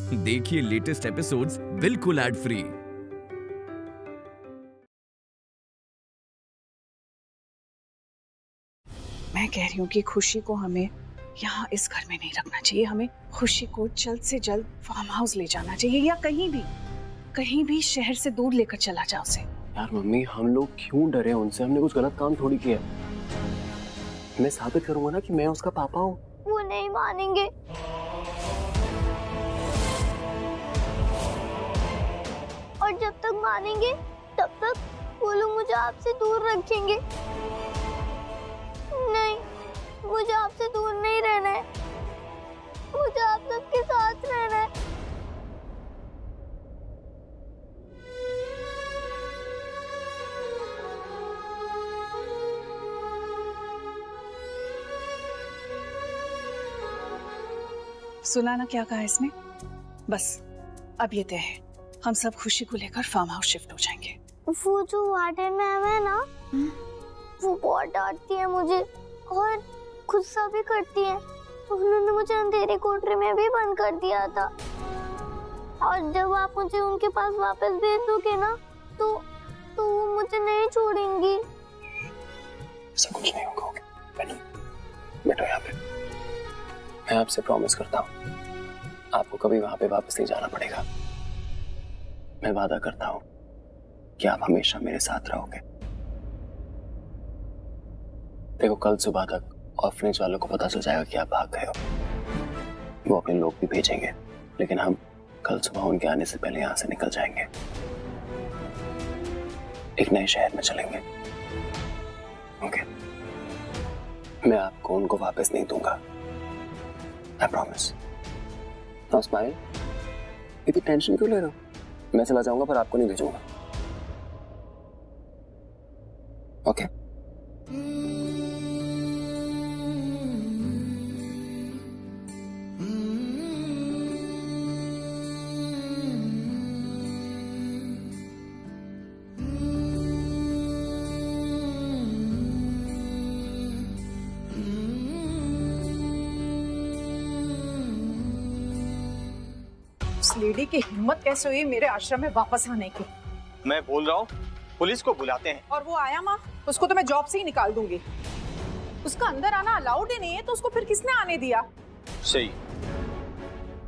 देखिए latest episodes बिल्कुल ad free. मैं कह रही हूँ कि खुशी को हमें यहाँ इस घर में नहीं रखना चाहिए। हमें खुशी को जल्द से जल्द फार्म हाउस ले जाना चाहिए, या कहीं भी शहर से दूर लेकर चला जाओ उसे। यार मम्मी, हम लोग क्यों डरे उनसे? हमने कुछ गलत काम थोड़ी किया। मैं साबित करूंगा ना कि मैं उसका पापा हूँ। वो नहीं मानेंगे। और जब तक मानेंगे तब तक वो लोग मुझे आपसे दूर रखेंगे। नहीं, मुझे आपसे दूर नहीं रहना है, मुझे आप सबके साथ रहना है। सुना ना क्या कहा इसने? बस अब ये तय है, हम सब खुशी को लेकर फार्म हाउस शिफ्ट हो जाएंगे। वो जो वार्डन मैम है ना, वो बहुत डांटती है मुझे और गुस्सा भी करती है। उन्होंने मुझे अंधेरे कोठरी में भी बंद कर दिया था, और जब आप मुझे उनके पास वापस भेज दोगे ना तो वो मुझे नहीं छोड़ेंगी। ऐसा कुछ नहीं होगा। बैठो यहाँ पे। मैं आपसे प्रॉमिस करता हूँ, आपको कभी वहां पे वापस नहीं जाना पड़ेगा। मैं वादा करता हूँ कि आप हमेशा मेरे साथ रहोगे। देखो, कल सुबह तक ऑर्फनेज वालों को पता चल जाएगा कि आप भाग गए हो। वो अपने लोग भी भेजेंगे, लेकिन हम कल सुबह उनके आने से पहले यहाँ से निकल जाएंगे। एक नए शहर में चलेंगे। ओके? मैं आपको उनको वापस नहीं दूंगा। I promise. Now smile. इतनी टेंशन क्यों ले रहे हो? मैं चला जाऊंगा पर आपको नहीं भेजूंगा। ओके? उस लेडी की हिम्मत कैसे हुई मेरे आश्रम में वापस आने की? मैं बोल रहा हूँ पुलिस को बुलाते हैं। और वो आया माँ, उसको तो मैं जॉब से ही निकाल दूंगी। उसका अंदर आना अलाउड ही नहीं है, तो उसको फिर किसने आने दिया? सही।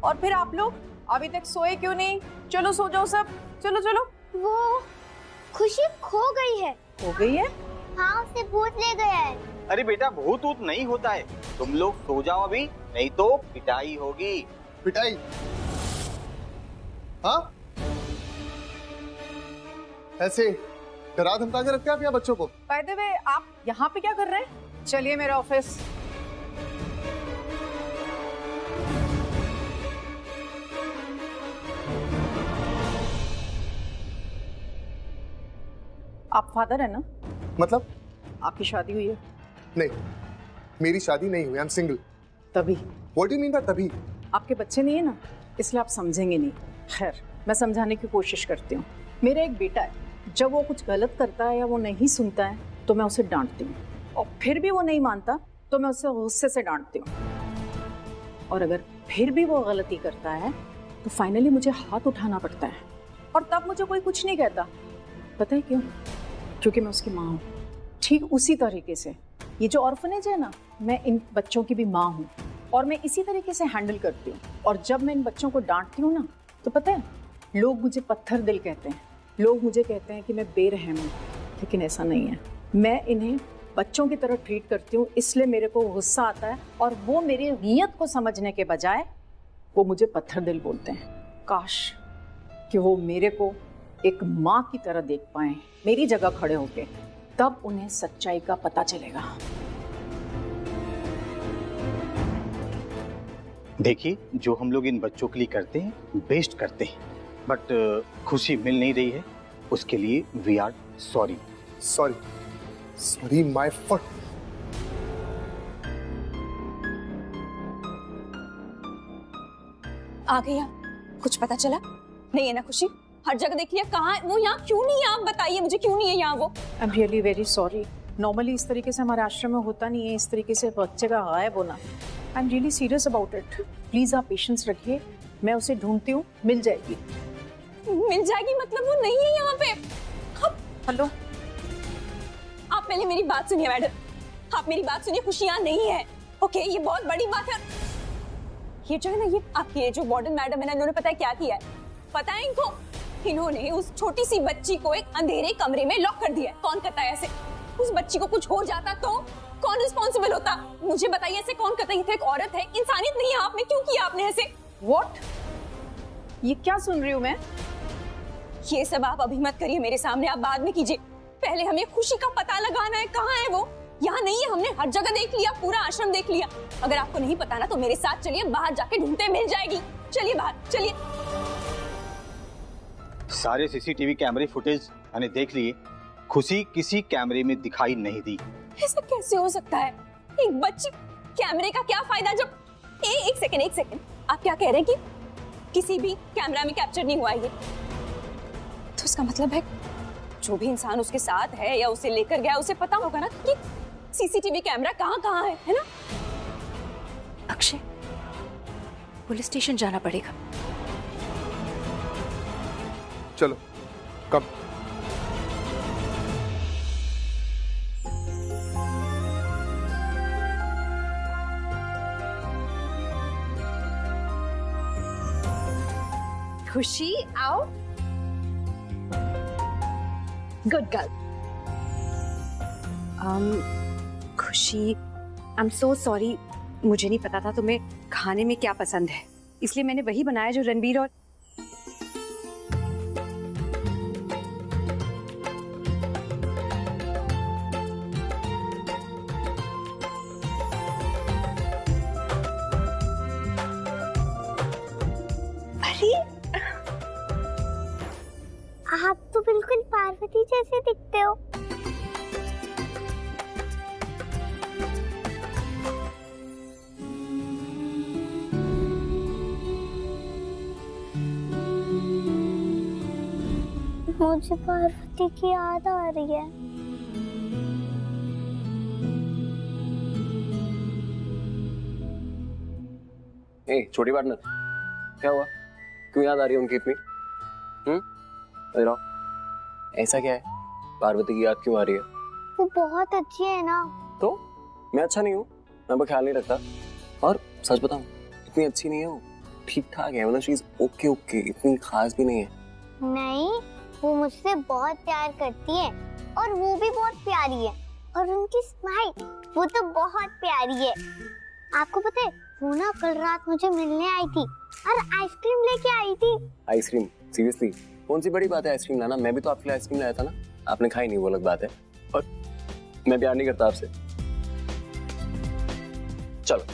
और फिर आप लोग अभी तक सोए क्यों नहीं? चलो सो जाओ सब, चलो चलो। वो खुशी खो गई है। हो गई है? हाँ, उसे भूत ले गया है। अरे बेटा, भूत ऊत नहीं होता है। तुम लोग सो जाओ अभी, नहीं तो पिटाई होगी। पिटाई? हाँ? ऐसे डरा धमका के रखते हैं आप यहाँ बच्चों को? बाय द वे, आप यहाँ पे क्या कर रहे हैं? चलिए मेरा ऑफिस। आप फादर है ना? मतलब? आपकी शादी हुई है? नहीं, मेरी शादी नहीं हुई। I am single. तभी? What do you mean by तभी? आपके बच्चे नहीं है ना, इसलिए आप समझेंगे नहीं। खैर, मैं समझाने की कोशिश करती हूँ। मेरा एक बेटा है, जब वो कुछ गलत करता है या वो नहीं सुनता है तो मैं उसे डांटती हूँ, और फिर भी वो नहीं मानता तो मैं उसे गुस्से से डांटती हूँ। और अगर फिर भी वो गलती करता है तो फाइनली मुझे हाथ उठाना पड़ता है, और तब मुझे कोई कुछ नहीं कहता। पता है क्यों? क्योंकि मैं उसकी माँ हूँ। ठीक उसी तरीके से ये जो ऑर्फनेज है ना, मैं इन बच्चों की भी माँ हूँ, और मैं इसी तरीके से हैंडल करती हूँ। और जब मैं इन बच्चों को डांटती हूँ ना, तो पता है, लोग मुझे पत्थर दिल कहते हैं। लोग मुझे कहते हैं कि मैं बेरहम हूँ, लेकिन ऐसा नहीं है। मैं इन्हें बच्चों की तरह ट्रीट करती हूँ, इसलिए मेरे को गुस्सा आता है, और वो मेरी नीयत को समझने के बजाय वो मुझे पत्थर दिल बोलते हैं। काश कि वो मेरे को एक माँ की तरह देख पाएं, मेरी जगह खड़े होके, तब उन्हें सच्चाई का पता चलेगा। देखिए, जो हम लोग इन बच्चों के लिए करते हैं, बेस्ट करते हैं, बट खुशी मिल नहीं रही है, उसके लिए we are sorry. Sorry my foot. आ गई आप? कुछ पता चला? नहीं है ना खुशी? हर जगह देख लिया, कहाँ है वो? यहाँ क्यों नहीं है? आप बताइए मुझे, क्यों नहीं है यहाँ वो? I am really very sorry. Normally इस तरीके से हमारे आश्रम में होता नहीं है, इस तरीके से बच्चे का गायब होना। I am really serious about it. Please आप पेशेंस रखिए, मैं उसे ढूंढती हूँ, मिल जाएगी। मिल जाएगी मतलब वो नहीं है यहाँ पे। हेलो, आप पहले मेरी बात सुनिए मैडम, आप मेरी बात सुनिए। खुशी यहाँ नहीं है, ओके? ये बहुत बड़ी बात है। ये जो है ना, ये आपकी जो वार्डन मैडम है ना, इन्होंने पता है क्या किया है? पता है इनको? इन्होंने उस छोटी सी बच्ची को एक अंधेरे कमरे में लॉक कर दिया है। कौन करता है ऐसे? उस बच्ची को कुछ हो जाता तो कौन रिस्पॉन्सिबल होता? मुझे बताइए, ऐसे कौन करता? ये तो एक औरत है, इंसानियत नहीं है आप में। क्यों किया आपने ऐसे? व्हाट? ये क्या सुन रही हूँ मैं? ये सब आप अभी मत करिए मेरे सामने, आप बाद में कीजिए। पहले हमें खुशी का पता लगाना है। कहाँ है वो? यहाँ नहीं है। हमने हर जगह देख लिया, पूरा आश्रम देख लिया। अगर आपको नहीं पता ना तो मेरे साथ चलिए, बाहर जाके ढूंढते मिल जाएगी। चलिए बाहर, चलिए। सारे सीसीटीवी कैमरे फुटेज मैंने देख लिए, खुशी किसी कैमरे में दिखाई नहीं दी। ऐसा कैसे हो सकता है? एक बच्ची, कैमरे का क्या फायदा जब एक सेकंड, आप क्या कह रहे हैं कि किसी भी कैमरा में कैप्चर नहीं हुआ ये? तो इसका मतलब है जो भी इंसान उसके साथ है या उसे लेकर गया, उसे पता होगा ना कि सीसीटीवी कैमरा कहाँ है ना? अक्षय, पुलिस स्टेशन जाना पड़ेगा। चलो, कब? खुशी आओ। Good girl. खुशी, आई एम सो सॉरी, मुझे नहीं पता था तुम्हें खाने में क्या पसंद है, इसलिए मैंने वही बनाया जो रणबीर और आप तो बिल्कुल पार्वती जैसे दिखते हो। मुझे पार्वती की याद आ रही है। छोटी पार्टनर, क्या हुआ? क्यों याद आ रही है उनकी इतनी? ऐसा क्या है? पार्वती की याद क्यों आ रही है? वो बहुत अच्छी है ना। तो मैं अच्छा नहीं हूँ? मैं वो ख्याल नहीं रखता। और सच बताऊं, इतनी अच्छी नहीं है वो, ठीक ठाक है, मतलब शी इज ओके, इतनी खास भी नहीं है। नहीं, वो मुझसे बहुत प्यार करती है और वो भी बहुत प्यारी है। और उनकी स्माइल, वो तो बहुत प्यारी है। आपको पता है, वो ना कल रात मुझे मिलने आई थी और आइसक्रीम लेके आई थी। आइसक्रीम? सीरियसली? कौन सी बड़ी बात है आइसक्रीम लाना? मैं भी तो आपके लिए आइसक्रीम लाया था ना, आपने खाई नहीं, वो अलग बात है। और मैं प्यार नहीं करता आपसे। चलो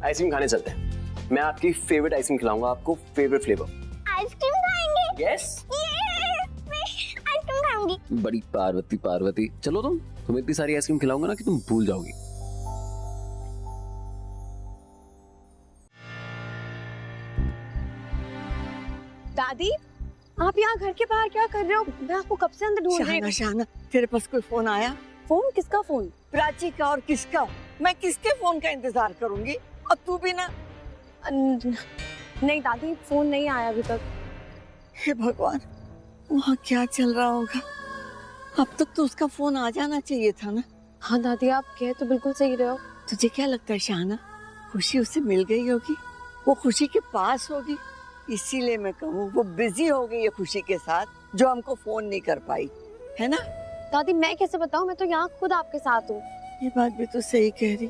आइसक्रीम खाने चलते हैं। मैं आपकी फेवरेट आइसक्रीम खिलाऊंगा आपको, फेवरेट फ्लेवर। आइसक्रीम खाएंगे? यस, मैं आइसक्रीम खाऊंगी। बड़ी पार्वती, चलो तुम्हें इतनी सारी आइसक्रीम खिलाऊंगा ना कि तुम भूल जाओगी। दादी, आप यहाँ घर के बाहर क्या कर रहे हो? मैं आपको कब से अंदर ढूंढ रही हूँ। शाना, तेरे पास कोई फोन आया? फोन? किसका फोन? प्राची का। और किसका? मैं किसके फोन का इंतजार करूंगी? और तू भी ना। नहीं दादी, फोन नहीं आया अभी तक। हे भगवान, वहाँ क्या चल रहा होगा? अब तक तो उसका फोन आ जाना चाहिए था ना। हाँ दादी, आप कह तो बिल्कुल सही रहे हो। तुझे क्या लगता है शाना, खुशी उससे मिल गई होगी? वो खुशी के पास होगी, इसीलिए मैं कहूँ वो बिजी हो गई है खुशी के साथ, जो हमको फोन नहीं कर पाई, है ना? दादी मैं कैसे बताऊँ, मैं तो यहाँ खुद आपके साथ हूँ। ये बात भी तो सही कह रही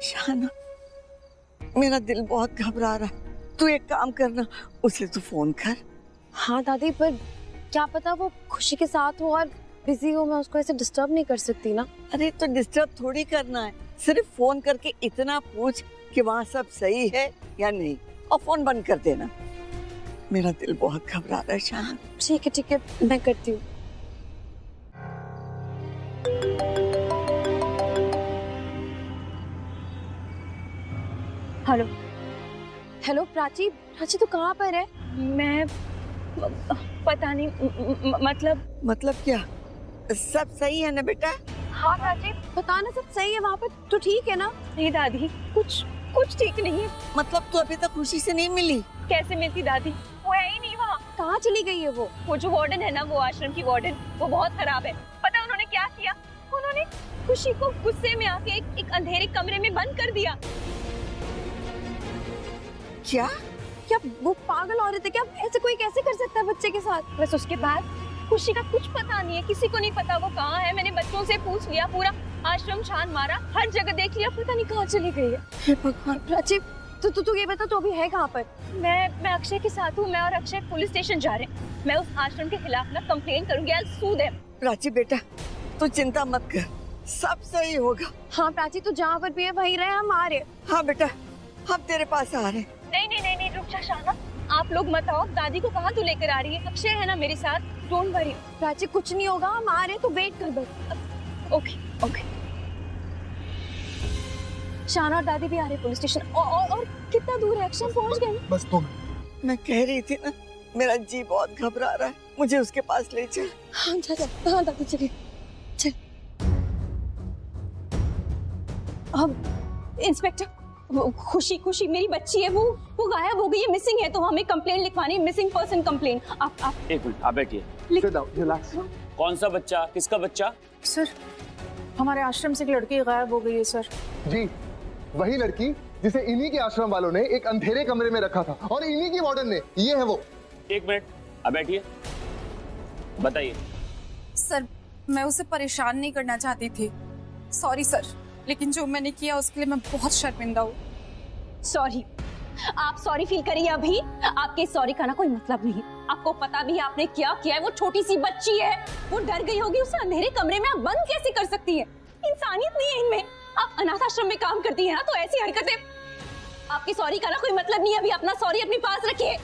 शाना, मेरा दिल बहुत घबरा रहा है। तू एक काम करना, उसे तू फोन कर। हाँ दादी, पर क्या पता वो खुशी के साथ हो और बिजी हो, मैं उसको ऐसे डिस्टर्ब नहीं कर सकती ना। अरे तो डिस्टर्ब थोड़ी करना है, सिर्फ फोन करके इतना पूछ कि वहाँ सब सही है या नहीं, और फोन बंद कर देना। मेरा दिल बहुत घबरा रहा है शाना। ठीक है, मैं करती हूँ। हेलो प्राची तू कहाँ पर है? मैं पता नहीं, मतलब क्या? सब सही है ना बेटा? हाँ प्राची, बताना सब सही है वहाँ पर? तो ठीक है ना? नहीं दादी, कुछ कुछ ठीक नहीं है। मतलब तू अभी तक खुशी से नहीं मिली? कैसे मिलती दादी, वो है ही नहीं वहाँ। कहाँ चली गई है वो जो वार्डन है ना, वो आश्रम की वार्डन, वो बहुत खराब है। पता है उन्होंने क्या किया? उन्होंने खुशी को गुस्से में आके एक अंधेरे कमरे में बंद कर दिया। क्या क्या वो पागल औरत है क्या? ऐसे कोई कैसे कर सकता है बच्चे के साथ? बस उसके बाद खुशी का कुछ पता नहीं है, किसी को नहीं पता वो कहाँ है। मैंने बच्चों से पूछ लिया, पूरा आश्रम छान मारा, हर जगह देख लिया, पता नहीं कहाँ चली गई है। हे भगवान। प्राची तू ये बता, तू अभी है कहाँ पर? मैं अक्षय के साथ हूँ। मैं और अक्षय पुलिस स्टेशन जा रहे हैं। मैं उस आश्रम के खिलाफ ना कंप्लेन करूंगी। I'll sue them। प्राची बेटा, तू चिंता मत कर, सब सही होगा। हाँ प्राची, तू जहाँ पर भी है वहीं रहे, हम आ रहे। हाँ बेटा, हम तेरे पास आ रहे। नहीं, रुक जा शाना, आप लोग मत आओ। दादी को कहाँ तू लेकर आ रही है? अक्षय है ना मेरे साथ, डोंट वरी। प्राची कुछ नहीं होगा, हम आ रहे, तो वेट कर बस। ओके। शाना और दादी भी आ रहे पुलिस स्टेशन। और कितना दूर है अक्षय? पहुँच गए? बस तुम। मैं कह रही थी ना, मेरा जी बहुत घबरा रहा है, मुझे उसके पास ले चल। हाँ हाँ दादी चलिए चल। इंस्पेक्टर, खुशी मेरी बच्ची है, वो गायब हो गई है, मिसिंग है, तो हमें कंप्लेंट लिखवानी है, मिसिंग पर्सन कंप्लेंट। आप एक मिनट, आप बैठिए। रिलैक्स। कौन सा बच्चा, किसका बच्चा? सर, हमारे आश्रम से एक लड़की गायब हो गई है सर। जी, वही लड़की जिसे इन्हीं के आश्रम वालों ने एक अंधेरे कमरे में रखा था और इन्हीं की वार्डन ने। ये है वो। एक मिनट, आप बैठिए, बताइए। सर, मैं उसे परेशान नहीं करना चाहती थी, सॉरी सर, लेकिन जो मैंने किया उसके लिए मैं बहुत शर्मिंदा हूँ। सॉरी, आप सॉरी फील करिए अभी। आपके सॉरी का ना कोई मतलब नहीं। आपको पता भी है आपने क्या किया है। वो छोटी सी बच्ची है, वो डर गई होगी, उसे अंधेरे कमरे में आप बंद कैसे कर सकती है? इंसानियत नहीं है इनमें। आप अनाथ आश्रम में काम करती है ना, तो ऐसी हरकतें। आपकी सॉरी का ना कोई मतलब नहीं है। अभी अपना सॉरी अपने पास रखिए।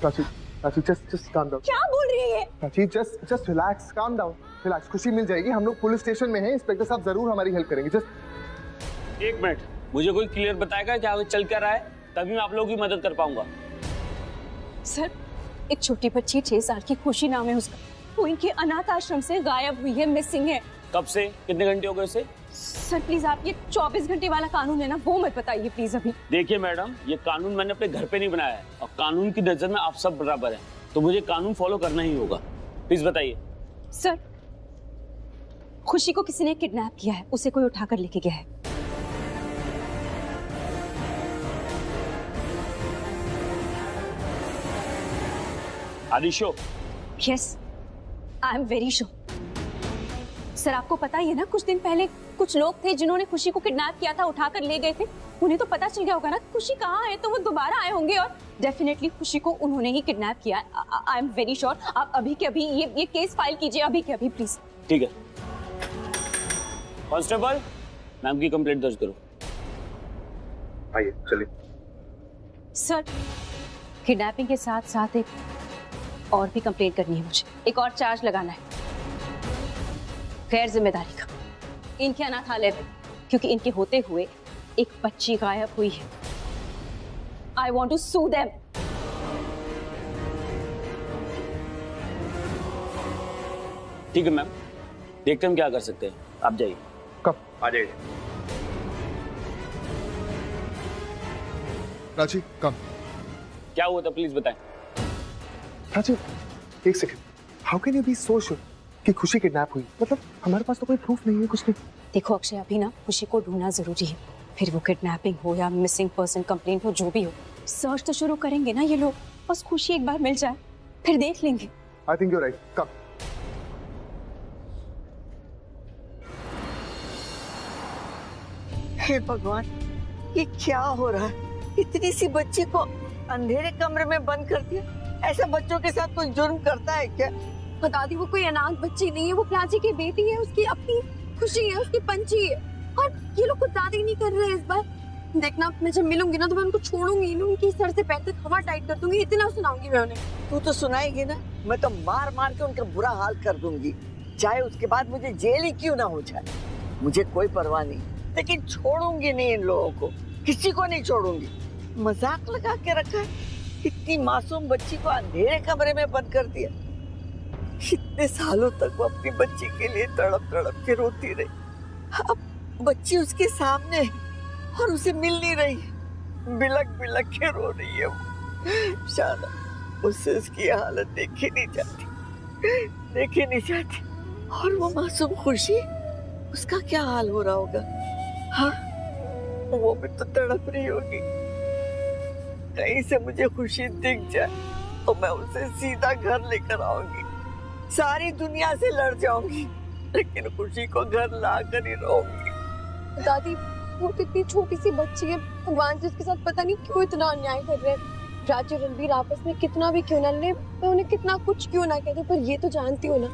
Prachi, just calm down। क्या बोल रही है? Prachi, just relax, calm down, relax। खुशी मिल जाएगी। हम लोग पुलिस स्टेशन में हैं, इंस्पेक्टर साहब जरूर हमारी हेल्प करेंगे। जस्ट एक मिनट, मुझे कोई क्लियर बताएगा क्या चल क्या रहा है, तभी मैं आप लोगों की मदद कर पाऊंगा। सर, एक छोटी बच्ची 6 साल की खुशी नाम है उसका, वो इनके अनाथ आश्रम से गायब हुई है, मिसिंग है। कब से, कितने घंटे हो गए उसे? सर प्लीज, आप ये 24 घंटे वाला कानून है ना, वो मत बताइए प्लीज अभी। देखिए मैडम, ये कानून मैंने अपने घर पे नहीं बनाया है और कानून की नजर में आप सब बराबर हैं, तो मुझे कानून फॉलो करना ही होगा। प्लीज बताइए। सर, खुशी को किसी ने किडनैप किया है, उसे कोई उठाकर लेके गया है। Are you sure? Yes, I am very sure. Sir, आपको पता ही है ना, कुछ दिन पहले कुछ लोग थे जिन्होंने खुशी को किडनैप किया था, उठाकर ले गए थे। उन्हें तो पता चल गया होगा ना खुशी कहाँ है, तो वो दोबारा आए होंगे और डेफिनेटली खुशी को उन्होंने ही किडनैप किया है। आई एम वेरी श्योर। आप अभी के अभी ये केस फाइल कीजिए, अभी के अभी प्लीज। ठीक है। कांस्टेबल, मैम की कंप्लेंट दर्ज करो। आइए, चलिए। सर, किडनैपिंग के साथ साथ एक और भी कंप्लेंट करनी है मुझे। एक और चार्ज लगाना है, गैर जिम्मेदारी का, इनके अनाथालय में, क्योंकि इनके होते हुए एक बच्ची गायब हुई है। I want to sue them. ठीक है मैम, देखते हम क्या कर सकते हैं। आप जाइए। कब? आ जाइए। प्राची, कम। क्या हुआ था, प्लीज बताएं। प्राची, एक second. How can you be so sure कि खुशी किडनैप हुई? मतलब हमारे पास तो कोई प्रूफ नहीं है, कुछ नहीं। देखो अक्षय, अभी ना खुशी को ढूंढना जरूरी है, फिर वो किडनैपिंग हो या मिसिंग पर्सन कंप्लेंट हो, जो भी हो, सर्च तो शुरू करेंगे ना ये लोग। बस खुशी एक बार मिल जाए, फिर देख लेंगे। I think you right. Come. हे भगवान, ये क्या हो रहा है? इतनी सी बच्ची को अंधेरे कमरे में बंद कर दिया। ऐसा बच्चों के साथ कोई जुर्म करता है क्या? दादी, वो कोई अनाथ बच्ची नहीं है, वो प्राची की बेटी है, उसकी अपनी खुशी है, उसकी पंची है। और ये लोग कुछ ज्यादा ही नहीं कर रहे हैं इस बार। देखना, मैं जब मिलूंगी ना तो मैं उनको छोड़ूंगी नहीं, उनकी सर से पैर तक हवा टाइट कर दूंगी, इतना सुनाऊंगी मैं उन्हें। तू तो सुनाएगी ना, मैं तो मार मार के उनका बुरा हाल कर दूंगी, चाहे उसके बाद मुझे जेल ही क्यों ना हो जाए। मुझे कोई परवाह नहीं, लेकिन छोड़ूंगी नहीं इन लोगों को, किसी को नहीं छोड़ूंगी। मजाक लगा के रखा है, इतनी मासूम बच्ची को अंधेरे कमरे में बंद कर दिया। इतने सालों तक वो अपनी बच्ची के लिए तड़प तड़प के रोती रही, अब बच्ची उसके सामने और उसे मिल नहीं रही, बिलक बिलक के रो रही है वो। शायद उससे उसकी हालत देखी नहीं जाती। और वो मासूम खुशी, उसका क्या हाल हो रहा होगा? हाँ, वो भी तो तड़प रही होगी। कहीं से मुझे खुशी दिख जाए तो मैं उसे सीधा घर लेकर आऊंगी, सारी दुनिया से लड़ जाऊंगी, लेकिन खुशी को घर ला कर ही रहूंगी। दादी, वो तो इतनी छोटी सी बच्ची है, भगवान जी उसके साथ पता नहीं क्यों इतना अन्याय कर रहे हैं। राजू रणबीर आपस में कितना भी क्यों ना लड़े, मैं उन्हें कितना कुछ क्यों ना कहते, पर ये तो जानती हो ना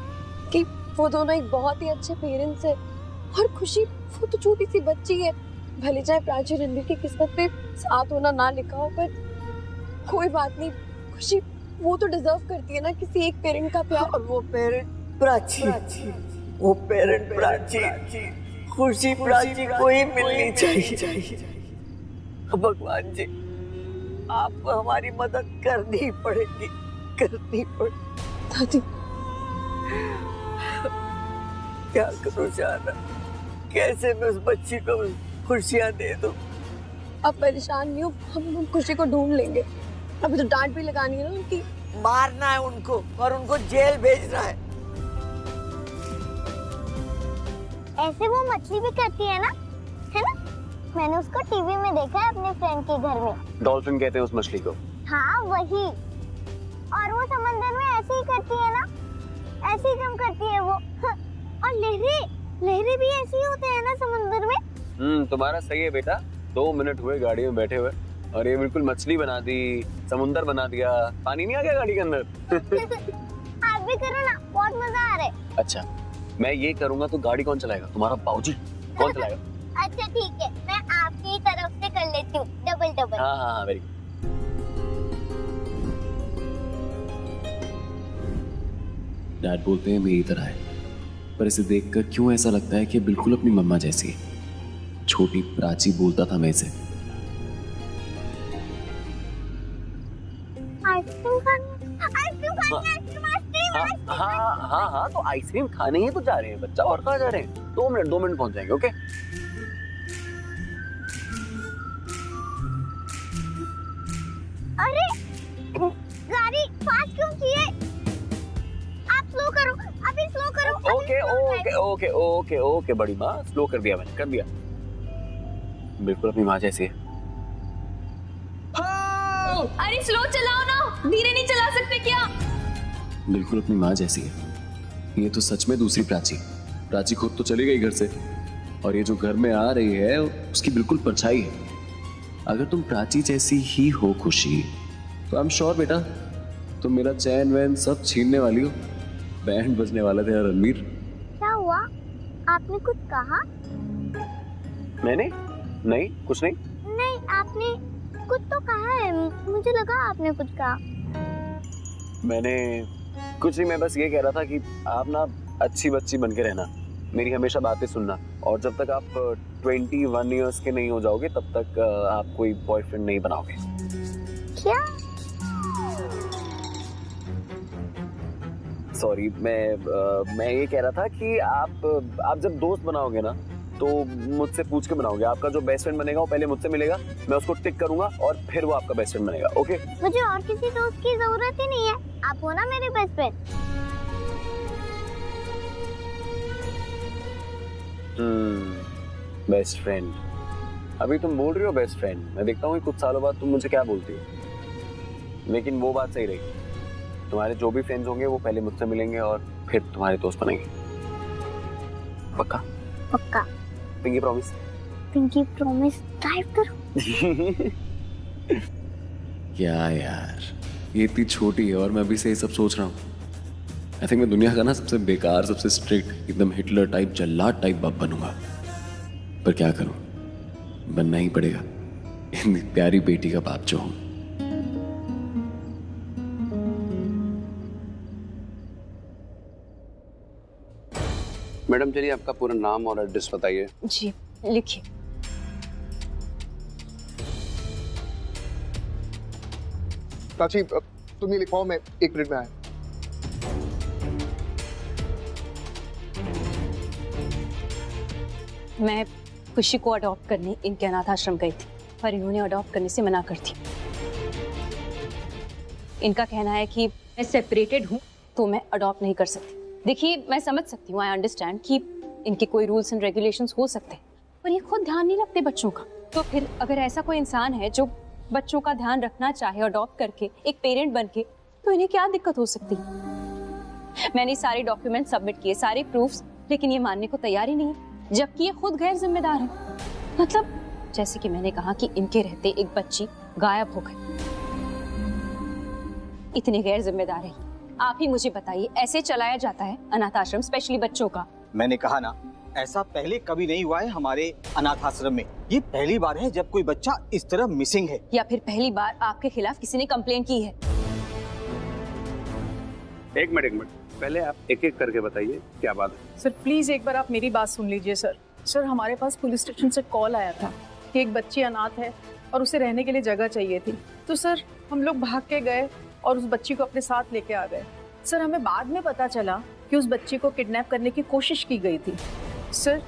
कि वो दोनों एक बहुत ही अच्छे पेरेंट्स है। और खुशी, वो तो छोटी सी बच्ची है, भले चाहे प्राची रणबीर की किस्मत पे साथ होना ना लिखा हो, पर कोई बात नहीं। खुशी वो तो डिजर्व करती है ना किसी एक पेरेंट का प्यार। और वो पेरेंट प्राची, वो पेरेंट प्राची, खुशी प्राची को ही मिलनी चाहिए। भगवान जी, आपको हमारी मदद करनी पड़ेगी। दादी, क्या करूं जाना, कैसे मैं उस बच्ची को खुशियां दे दूं? आप परेशान नहीं हो, हम खुशी को ढूंढ लेंगे। अभी तो डांट भी लगानी है ना उनकी। मारना है उनको और उनको जेल भेजना है। ऐसे वो मछली भी करती है ना? मैंने उसको टीवी में देखा है अपने फ्रेंड के घर में। डॉल्फिन कहते हैं उस मछली को। हाँ वही। और वो समंदर में ऐसे ही करती है ना, ऐसे ही जम करती है वो। और लहरें भी ऐसे ही होते हैं ना समंदर में। तुम्हारा सही है बेटा। 2 मिनट हुए गाड़ी में बैठे हुए और ये बिल्कुल मछली बना दी, समुंदर बना दिया। पानी नहीं आ गया गाड़ी के अंदर? आप भी करो ना, बहुत मजा आ रहा है। अच्छा, मैं ये करूंगा तो गाड़ी कौन चलाएगा? तुम्हारा बाबूजी। कौन चलाएगा? अच्छा ठीक है, मैं आपकी तरफ से कर लेती हूँ, डबल। हाँ, वेरी गुड। डैड बोलते हैं मेरी तरह है, पर इसे देखकर क्यों ऐसा लगता है कि बिल्कुल अपनी मम्मा जैसी है। छोटी प्राची बोलता था मैं इसे। आइसक्रीम हाँ, तो आइसक्रीम खाने ही तो जा रहे हैं बच्चा, और कहाँ जा रहे हैं? 2 मिनट पहुंच जाएंगे। ओके। अरे गाड़ी फास्ट क्यों की है? आप स्लो करो, अभी स्लो करो। ओके बड़ी माँ, स्लो कर दिया मैंने, कर दिया। बिल्कुल अपनी माँ जैसी है। अरे स्लो चलाओ ना, धीरे नहीं चला सकते क्या? बिल्कुल अपनी माँ जैसी है। ये तो सच में दूसरी प्राची खुद तो चली गई घर से, और ये जो घर में आ रही है उसकी बिल्कुल परछाई है। अगर तुम प्राची जैसी ही हो खुशी, तो आई एम श्योर बेटा तुम मेरा चैन वैन सब छीनने वाली हो। बैंड बजने वाला था रणबीर। क्या हुआ? आपने कुछ कहा? मैंने? नहीं, कुछ नहीं। नहीं, आपने कुछ तो कहा है, मुझे लगा आपने कुछ कहा। मैंने कुछ नहीं, मैं बस ये कह रहा था कि आप ना अच्छी बच्ची बन के रहना, मेरी हमेशा बातें सुनना, और जब तक आप 21 इयर्स के नहीं हो जाओगे तब तक आप कोई बॉयफ्रेंड नहीं बनाओगे। क्या? सॉरी, मैं ये कह रहा था कि आप जब दोस्त बनाओगे ना तो मुझसे पूछ के बनाओगे। आपका जो बेस्ट फ्रेंड बनेगा वो पहले मुझसे मिलेगा, मैं उसको टिक करूंगा और फिर वो आपका बेस्ट फ्रेंड बनेगा। ओके? मुझे और किसी दोस्त की जरूरत ही नहीं है, आप हो ना मेरे बेस्ट फ्रेंड। Best friend? अभी तुम बोल रही हो बेस्ट फ्रेंड, मैं देखता हूँ कुछ सालों बाद तुम मुझे क्या बोलती हो। लेकिन वो बात सही रही, तुम्हारे जो भी फ्रेंड्स होंगे वो पहले मुझसे मिलेंगे और फिर तुम्हारे दोस्त बनेंगे। पक्का? पक्का। Pinky promise? Pinky promise. Drive करो। क्या यार, ये इतनी छोटी है और मैं अभी से ये सब सोच रहा हूँ। आई थिंक मैं दुनिया का ना सबसे बेकार, सबसे स्ट्रिक्ट, एकदम हिटलर टाइप, जल्लाद टाइप बाप बनूंगा। पर क्या करूं, बनना ही पड़ेगा, इतनी प्यारी बेटी का बाप जो हूं। मैडम चलिए आपका पूरा नाम और एड्रेस बताइए। जी लिखिए। प्राची, तुम ये लिखवाओ, मैं 1 मिनट में आया। मैं खुशी को अडॉप्ट करने इनके अनाथ आश्रम गई थी, पर इन्होंने अडॉप्ट करने से मना कर दी। इनका कहना है कि मैं सेपरेटेड हूँ तो मैं अडॉप्ट नहीं कर सकती। देखिए, मैं समझ सकती हूँ, आई अंडरस्टैंड कि इनके कोई रूल्स एंड रेगुलेशंस हो सकते हैं, पर ये खुद ध्यान नहीं रखते बच्चों का। तो फिर अगर ऐसा कोई इंसान है जो बच्चों का ध्यान रखना चाहे अडॉप्ट करके, एक पेरेंट बनके, तो इन्हें क्या दिक्कत हो सकती है? मैंने सारे डॉक्यूमेंट सबमिट किए, सारे प्रूफ्स, लेकिन ये मानने को तैयार ही नहीं, जबकि ये खुद गैर जिम्मेदार है। मतलब जैसे कि मैंने कहा कि इनके रहते एक बच्ची गायब हो गई, इतने गैर जिम्मेदार है। आप ही मुझे बताइए, ऐसे चलाया जाता है अनाथ आश्रम, स्पेशली बच्चों का? मैंने कहा ना, ऐसा पहले कभी नहीं हुआ है हमारे अनाथ आश्रम में। ये पहली बार है जब कोई बच्चा इस तरह मिसिंग है। या फिर पहली बार आपके खिलाफ किसी ने कंप्लेंट की है? एक मिनट, पहले आप एक एक करके बताइए क्या बात है। सर प्लीज एक बार आप मेरी बात सुन लीजिए सर। सर हमारे पास पुलिस स्टेशन से कॉल आया था कि एक बच्ची अनाथ है और उसे रहने के लिए जगह चाहिए थी। तो सर हम लोग भाग के गए और उस बच्ची को अपने साथ लेके आ गए। सर हमें बाद में पता चला कि उस बच्ची को किडनैप करने की कोशिश की गई थी। सर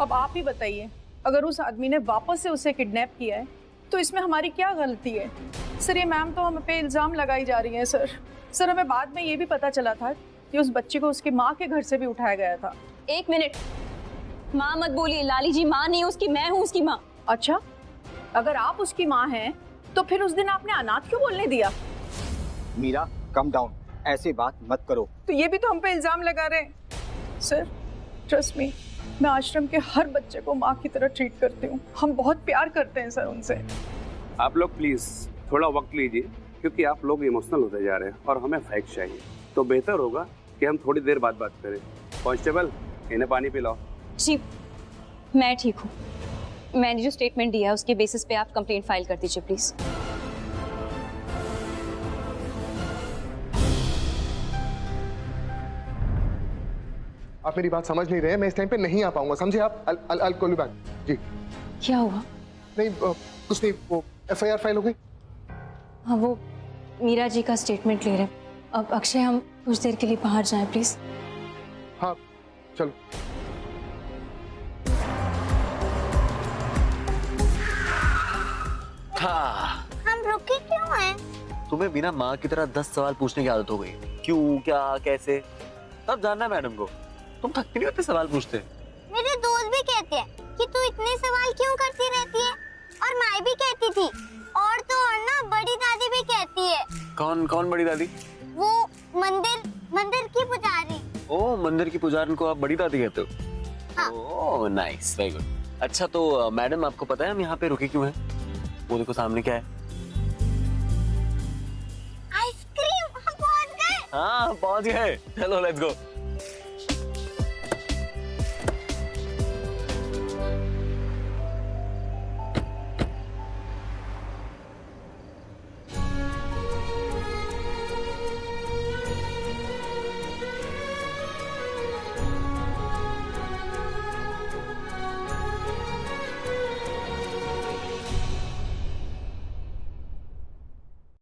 अब आप ही बताइए, अगर उस आदमी ने वापस से उसे किडनैप किया है तो इसमें हमारी क्या गलती है? सर ये मैम तो हम पे इल्जाम लगाई जा रही है सर हमें बाद में ये भी पता चला था कि उस बच्ची को उसकी माँ के घर से भी उठाया गया था। एक मिनट, माँ मत बोलिए, लाली जी माँ नहीं उसकी, मैं हूँ उसकी माँ। अच्छा, अगर आप उसकी माँ हैं तो फिर उस दिन आपने अनाथ क्यों बोलने दिया? मीरा कम डाउन, ऐसे बात मत करो। तो ये भी तो हम पे इल्जाम लगा रहे हैं। सर ट्रस्ट मी, मैं आश्रम के हर बच्चे को माँ की तरह ट्रीट करती हूँ। हम बहुत प्यार करते हैं सर उनसे। आप लोग प्लीज थोड़ा वक्त लीजिए, क्योंकि आप लोग इमोशनल होते जा रहे हैं और हमें फैक्ट चाहिए। तो बेहतर होगा कि हम थोड़ी देर बाद बात करें। कांस्टेबल, इन्हें पानी पिलाओ। जी मैं ठीक हूँ, मैंने जो स्टेटमेंट दिया है उसके बेसिस पे आप कंप्लेंट फाइल कर दीजिए प्लीज। आप मेरी बात समझ नहीं रहे हैं, मैं इस टाइम पे नहीं आ पाऊंगा, समझे आप? I'll call you back। जी क्या हुआ? नहीं कुछ नहीं, वो FIR फाइल हो गई। हाँ वो मीरा जी का स्टेटमेंट ले रहे हैं। अब अक्षय हम कुछ देर के लिए बाहर जाएं प्लीज। हाँ चलो। हाँ, हम रुके क्यों हैं? तुम्हें बिना माँ की तरह 10 सवाल पूछने की आदत हो गई। क्यों, क्या, कैसे, तब जानना है मैडम को। तुम थकती नहीं होते सवाल पूछते? मेरे दोस्त भी कहते हैं कि तू इतने सवाल क्यों करती रहती है, और माई भी कहती थी, और तो और ना बड़ी दादी भी कहती है। कौन कौन बड़ी दादी? वो मंदिर की पुजारी। ओ, मंदिर की पुजारी को आप बड़ी दादी कहते हो? हाँ। Oh nice, very good. अच्छा तो मैडम आपको पता है हम यहाँ पे रुके क्यों हैं? वो देखो सामने क्या है? आइसक्रीम। हम पहुँच गए। हाँ पहुँच गए, चलो लेट्स गो।